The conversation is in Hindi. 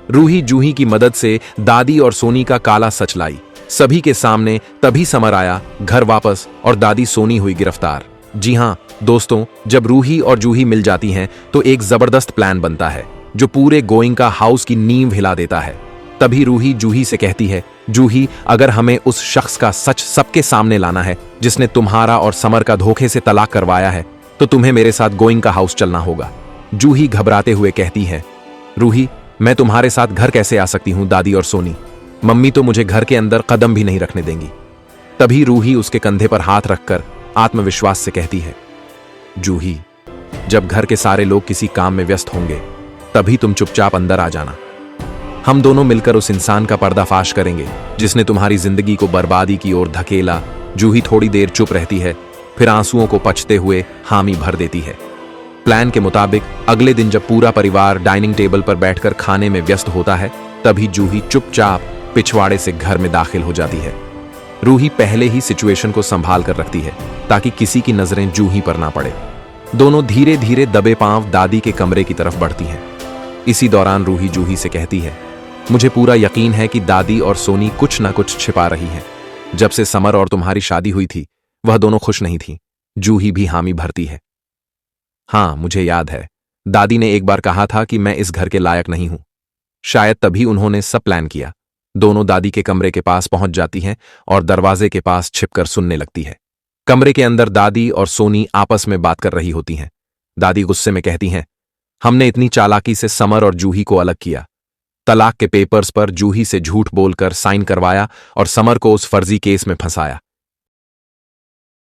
रूही जूही की मदद से दादी और सोनी का काला सच लाई सभी के सामने। तभी समर आया घर वापस और दादी सोनी हुई गिरफ्तार। जी हां दोस्तों, जब रूही और जूही मिल जाती हैं तो एक जबरदस्त प्लान बनता है जो पूरे गोइंका हाउस की नींव हिला देता है। तभी रूही जूही से कहती है, जूही अगर हमें उस शख्स का सच सबके सामने लाना है जिसने तुम्हारा और समर का धोखे से तलाक करवाया है, तो तुम्हें मेरे साथ गोइंका हाउस चलना होगा। जूही घबराते हुए कहती है, रूही मैं तुम्हारे साथ घर कैसे आ सकती हूं दादी और सोनी, मम्मी तो मुझे घर के अंदर कदम भी नहीं रखने देंगी। तभी रूही उसके कंधे पर हाथ रखकर आत्मविश्वास से कहती है, जूही जब घर के सारे लोग किसी काम में व्यस्त होंगे तभी तुम चुपचाप अंदर आ जाना। हम दोनों मिलकर उस इंसान का पर्दाफाश करेंगे जिसने तुम्हारी जिंदगी को बर्बादी की ओर धकेला। जूही थोड़ी देर चुप रहती है, फिर आंसुओं को पचते हुए हामी भर देती है। प्लान के मुताबिक अगले दिन जब पूरा परिवार डाइनिंग टेबल पर बैठकर खाने में व्यस्त होता है, तभी जूही चुपचाप पिछवाड़े से घर में दाखिल हो जाती है। रूही पहले ही सिचुएशन को संभाल कर रखती है ताकि किसी की नजरें जूही पर ना पड़े। दोनों धीरे धीरे दबे पांव दादी के कमरे की तरफ बढ़ती हैं। इसी दौरान रूही जूही से कहती है, मुझे पूरा यकीन है कि दादी और सोनी कुछ ना कुछ छिपा रही हैं। जब से समर और तुम्हारी शादी हुई थी वह दोनों खुश नहीं थी। जूही भी हामी भरती है, हां मुझे याद है, दादी ने एक बार कहा था कि मैं इस घर के लायक नहीं हूं। शायद तभी उन्होंने सब प्लान किया। दोनों दादी के कमरे के पास पहुंच जाती हैं और दरवाजे के पास छिपकर सुनने लगती है। कमरे के अंदर दादी और सोनी आपस में बात कर रही होती हैं। दादी गुस्से में कहती हैं, हमने इतनी चालाकी से समर और जूही को अलग किया, तलाक के पेपर्स पर जूही से झूठ बोलकर साइन करवाया और समर को उस फर्जी केस में फंसाया।